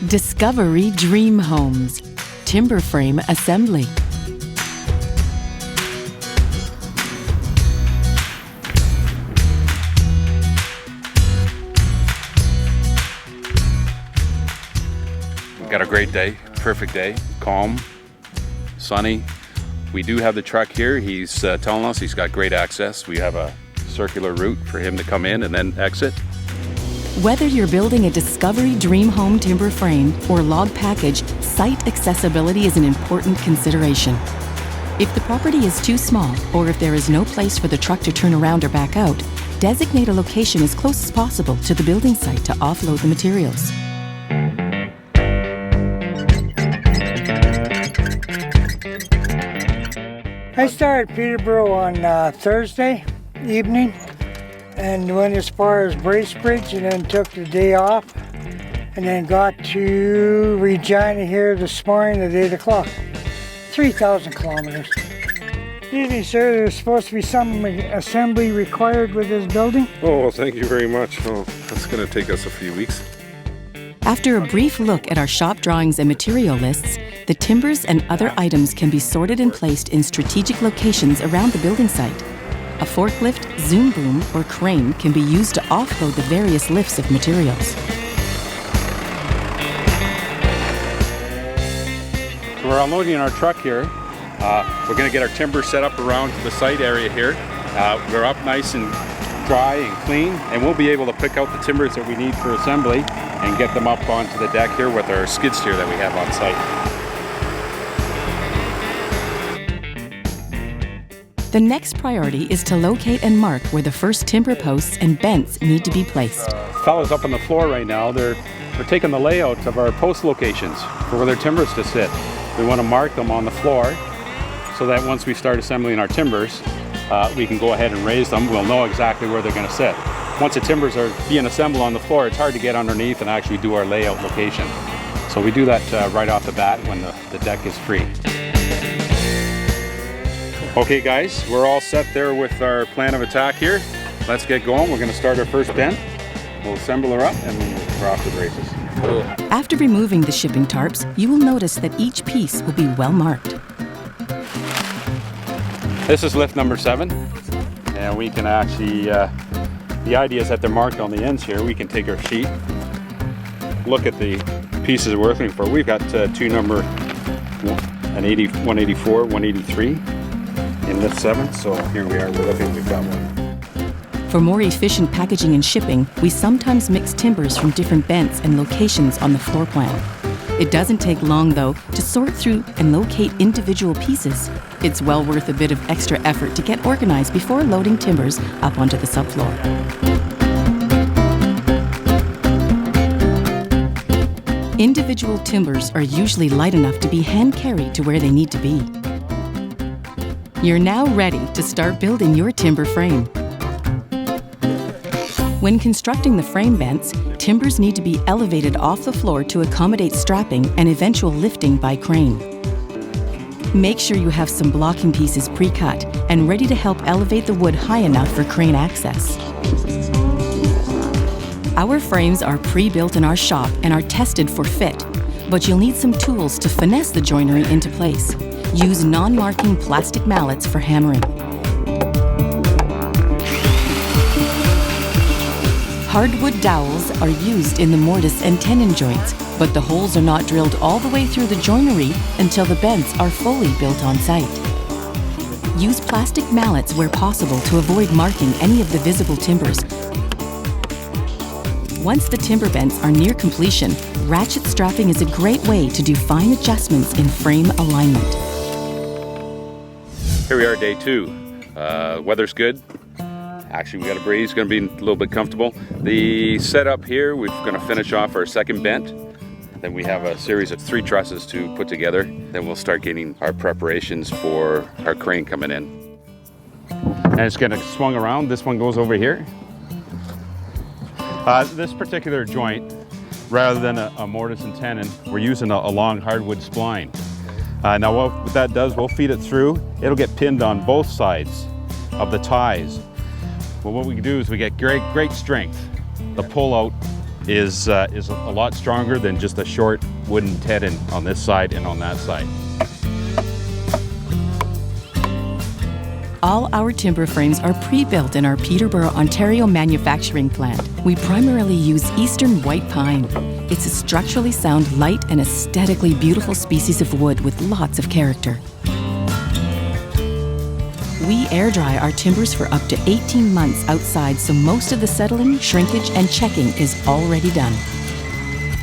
Discovery Dream Homes, timber frame assembly. We've got a great day, perfect day, calm, sunny. We do have the truck here. He's telling us he's got great access. We have a circular route for him to come in and then exit. Whether you're building a Discovery Dream Home timber frame or log package, site accessibility is an important consideration. If the property is too small, or if there is no place for the truck to turn around or back out, designate a location as close as possible to the building site to offload the materials. I started Peterborough on Thursday evening and went as far as Bracebridge and then took the day off and then got to Regina here this morning at 8 o'clock. 3,000 kilometers. Excuse me, sir, there's supposed to be some assembly required with this building. Oh, well, thank you very much. Oh, that's going to take us a few weeks. After a brief look at our shop drawings and material lists, the timbers and other items can be sorted and placed in strategic locations around the building site. A forklift, zoom boom, or crane can be used to offload the various lifts of materials. We're unloading our truck here. We're going to get our timber set up around the site area here. We're up nice and dry and clean, and we'll be able to pick out the timbers that we need for assembly and get them up onto the deck here with our skid steer that we have on site. The next priority is to locate and mark where the first timber posts and bents need to be placed. Fellas up on the floor right now, they're taking the layouts of our post locations for where their timbers to sit. We want to mark them on the floor so that once we start assembling our timbers, we can go ahead and raise them. We'll know exactly where they're going to sit. Once the timbers are being assembled on the floor, it's hard to get underneath and actually do our layout location. So we do that right off the bat when the deck is free. Okay guys, we're all set there with our plan of attack here. Let's get going. We're going to start our first bent. We'll assemble her up and then we're off to the races. After removing the shipping tarps, you will notice that each piece will be well marked. This is lift number 7, and we can actually, the idea is that they're marked on the ends here. We can take our sheet, look at the pieces we're looking for. We've got two number 184, 183 in lift 7, so here we are, we're looking, we've got one. For more efficient packaging and shipping, we sometimes mix timbers from different bents and locations on the floor plan. It doesn't take long, though, to sort through and locate individual pieces. It's well worth a bit of extra effort to get organized before loading timbers up onto the subfloor. Individual timbers are usually light enough to be hand-carried to where they need to be. You're now ready to start building your timber frame. When constructing the frame bents, timbers need to be elevated off the floor to accommodate strapping and eventual lifting by crane. Make sure you have some blocking pieces pre-cut and ready to help elevate the wood high enough for crane access. Our frames are pre-built in our shop and are tested for fit, but you'll need some tools to finesse the joinery into place. Use non-marking plastic mallets for hammering. Hardwood dowels are used in the mortise and tenon joints, but the holes are not drilled all the way through the joinery until the bents are fully built on site. Use plastic mallets where possible to avoid marking any of the visible timbers. Once the timber bents are near completion, ratchet strapping is a great way to do fine adjustments in frame alignment. Here we are, day 2. Weather's good. Actually, we got a breeze, going to be a little bit comfortable. The setup here, we're going to finish off our second bent. Then we have a series of 3 trusses to put together. Then we'll start getting our preparations for our crane coming in. And it's going to swung around. This one goes over here. This particular joint, rather than a mortise and tenon, we're using a long hardwood spline. Now what that does, we'll feed it through. It'll get pinned on both sides of the ties. Well, what we can do is we get great strength. The pull out is a lot stronger than just a short wooden tenon on this side and on that side. All our timber frames are pre-built in our Peterborough, Ontario manufacturing plant. We primarily use eastern white pine. It's a structurally sound, light, and aesthetically beautiful species of wood with lots of character. We air dry our timbers for up to 18 months outside, so most of the settling, shrinkage, and checking is already done.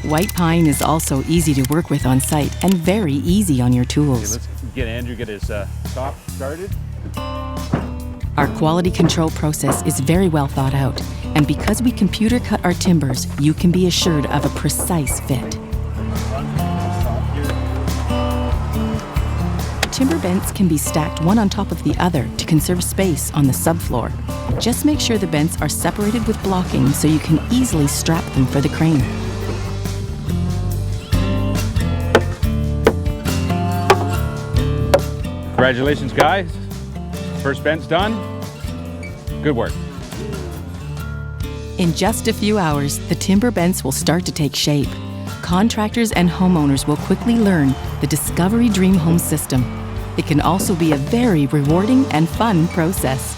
White pine is also easy to work with on site and very easy on your tools. Okay, let's get Andrew get his top started. Our quality control process is very well thought out, and because we computer cut our timbers, you can be assured of a precise fit. Timber bents can be stacked one on top of the other to conserve space on the subfloor. Just make sure the bents are separated with blocking so you can easily strap them for the crane. Congratulations, guys. First bent's done. Good work. In just a few hours, the timber bents will start to take shape. Contractors and homeowners will quickly learn the Discovery Dream Home system. It can also be a very rewarding and fun process.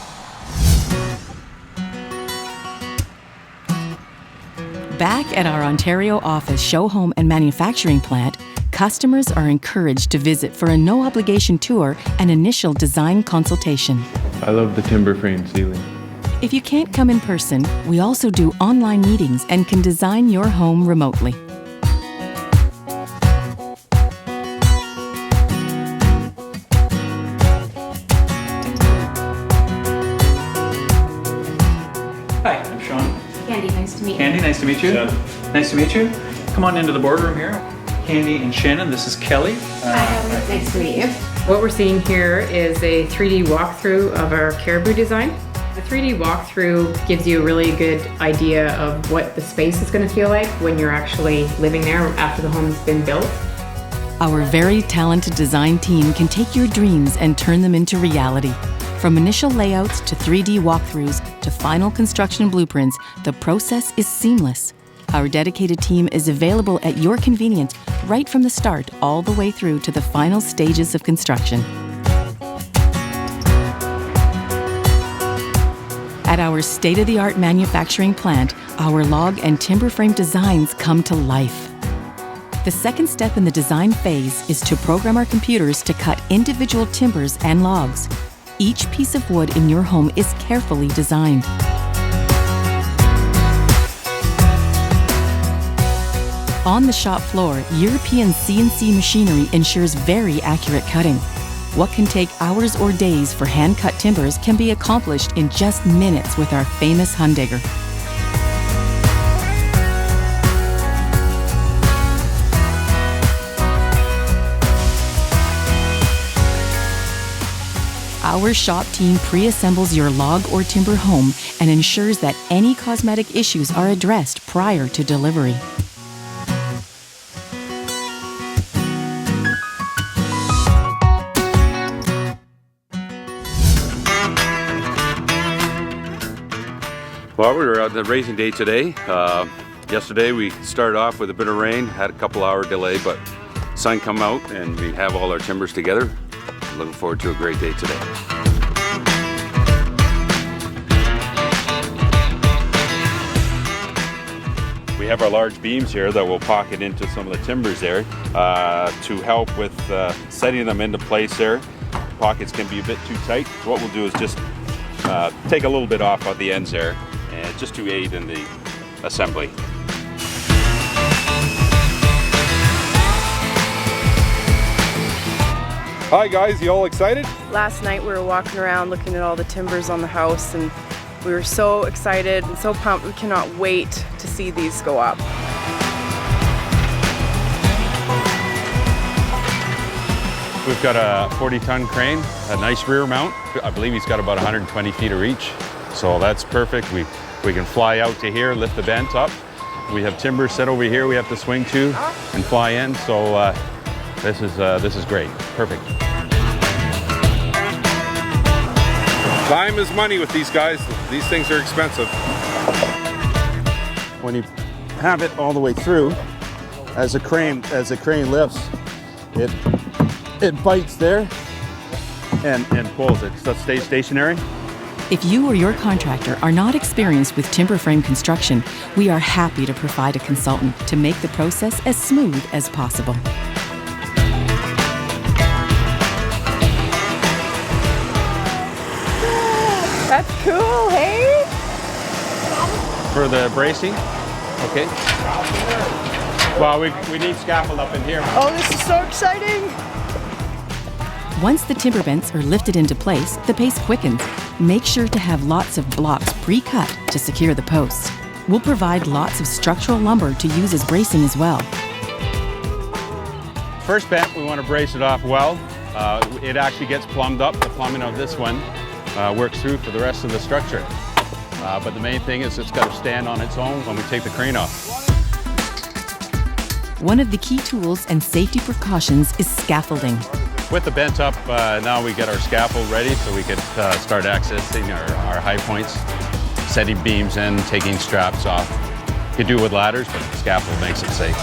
Back at our Ontario office, show home and manufacturing plant, customers are encouraged to visit for a no-obligation tour and initial design consultation. I love the timber frame ceiling. If you can't come in person, we also do online meetings and can design your home remotely. Hi, I'm Sean. Candy, nice to meet you. Candy, nice to meet you. Yeah. Nice to meet you. Come on into the boardroom here. Candy and Shannon, this is Kelly. Hi, nice to meet you. What we're seeing here is a 3D walkthrough of our caribou design. The 3D walkthrough gives you a really good idea of what the space is going to feel like when you're actually living there after the home's been built. Our very talented design team can take your dreams and turn them into reality. From initial layouts to 3D walkthroughs to final construction blueprints, the process is seamless. Our dedicated team is available at your convenience right from the start all the way through to the final stages of construction. At our state-of-the-art manufacturing plant, our log and timber frame designs come to life. The second step in the design phase is to program our computers to cut individual timbers and logs. Each piece of wood in your home is carefully designed. On the shop floor, European CNC machinery ensures very accurate cutting. What can take hours or days for hand-cut timbers can be accomplished in just minutes with our famous Hundigger. Our shop team pre-assembles your log or timber home and ensures that any cosmetic issues are addressed prior to delivery. Well, we were out the racing day today. Yesterday we started off with a bit of rain, had a couple hour delay, but sun come out and we have all our timbers together. Looking forward to a great day today. We have our large beams here that will pocket into some of the timbers there to help with setting them into place there. Pockets can be a bit too tight, so what we'll do is just take a little bit off at the ends there, and just to aid in the assembly. Hi guys, you all excited? Last night we were walking around looking at all the timbers on the house, and we were so excited and so pumped. We cannot wait to see these go up. We've got a 40-ton crane, a nice rear mount. I believe he's got about 120 feet of reach, so that's perfect. We can fly out to here, lift the bent up. We have timber set over here we have to swing to and fly in, so this is great. Perfect. Time is money with these guys. These things are expensive. When you have it all the way through. As the crane lifts, it bites there and pulls it, so it stays stationary. If you or your contractor are not experienced with timber frame construction, we are happy to provide a consultant to make the process as smooth as possible. That's cool, hey? For the bracing, okay. Well, we need scaffold up in here. Oh, this is so exciting. Once the timber bents are lifted into place, the pace quickens. Make sure to have lots of blocks pre-cut to secure the posts. We'll provide lots of structural lumber to use as bracing as well. First bent, we want to brace it off well. It actually gets plumbed up. The plumbing of this one works through for the rest of the structure. But the main thing is it's got to stand on its own when we take the crane off. One of the key tools and safety precautions is scaffolding. With the bent up, now we get our scaffold ready so we could start accessing our high points, setting beams in, taking straps off. You could do it with ladders, but the scaffold makes it safe.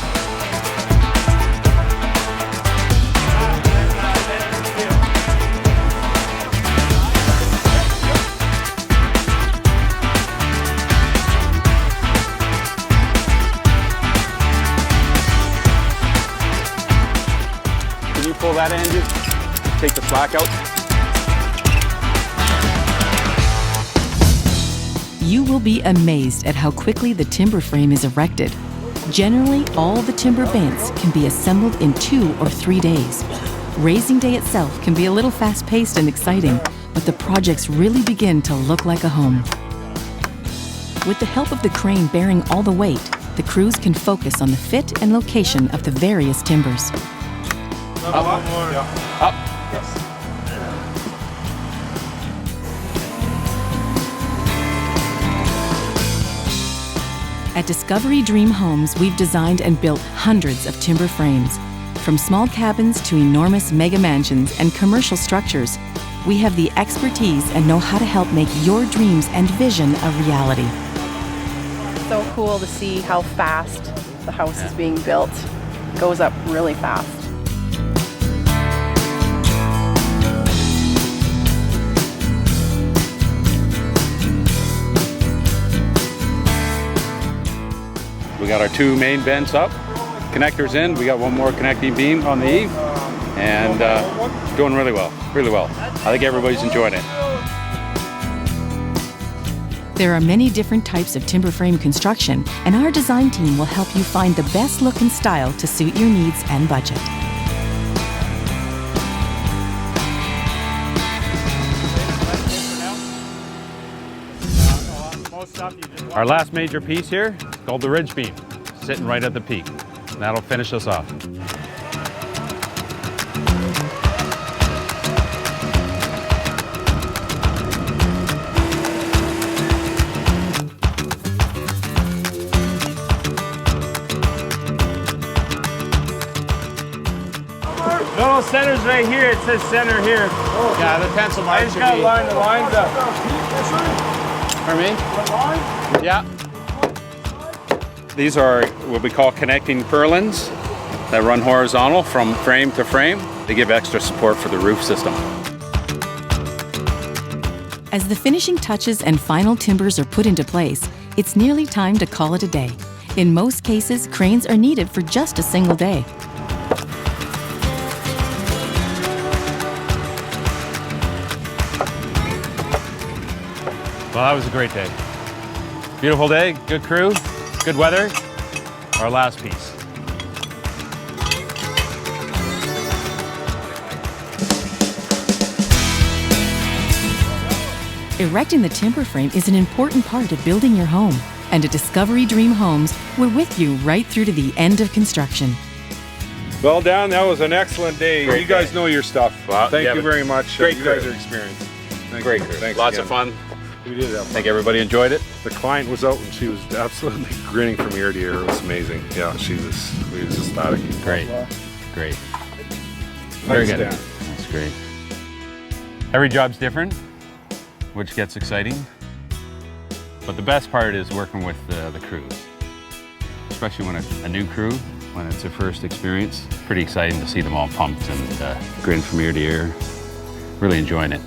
Can you pull that engine? Take the slack out. You will be amazed at how quickly the timber frame is erected. Generally, all the timber bents can be assembled in 2 or 3 days. Raising day itself can be a little fast-paced and exciting, but the projects really begin to look like a home. With the help of the crane bearing all the weight, the crews can focus on the fit and location of the various timbers. Up. Up. Yes. At Discovery Dream Homes, we've designed and built hundreds of timber frames. From small cabins to enormous mega mansions and commercial structures, we have the expertise and know how to help make your dreams and vision a reality. So cool to see how fast the house is being built. It goes up really fast. We got our 2 main bends up, connectors in. We got 1 more connecting beam on the eave, and doing really well, really well. I think everybody's enjoying it. There are many different types of timber frame construction, and our design team will help you find the best look and style to suit your needs and budget. Our last major piece here is called the ridge beam, sitting right at the peak. And that'll finish us off. No, center's right here. It says center here. Oh. Yeah, the pencil mark. I just gotta line the lines up. For me? Yeah. These are what we call connecting purlins that run horizontal from frame to frame. They give extra support for the roof system. As the finishing touches and final timbers are put into place, it's nearly time to call it a day. In most cases, cranes are needed for just a single day. Well, that was a great day. Beautiful day, good crew, good weather. Our last piece. Erecting the timber frame is an important part of building your home. And at Discovery Dream Homes, we're with you right through to the end of construction. Well, Dan, that was an excellent day. Great you guys day. know your stuff. Well, Thank yeah, you but very much. great You crew. guys are experienced. Great crew. Thanks Lots again. of fun. We did have I fun. think everybody enjoyed it. The client was out and she was absolutely grinning from ear to ear. It was amazing. Yeah, we was ecstatic. Great. Great. Very good. Dan. That's great. Every job's different, which gets exciting. But the best part is working with the crews. especially when a new crew, when it's their first experience. Pretty exciting to see them all pumped and grin from ear to ear. Really enjoying it.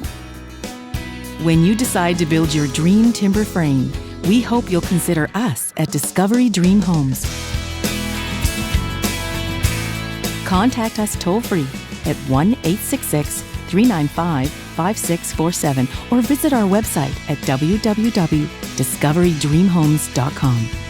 When you decide to build your dream timber frame, we hope you'll consider us at Discovery Dream Homes. Contact us toll-free at 1-866-395-5647 or visit our website at www.discoverydreamhomes.com.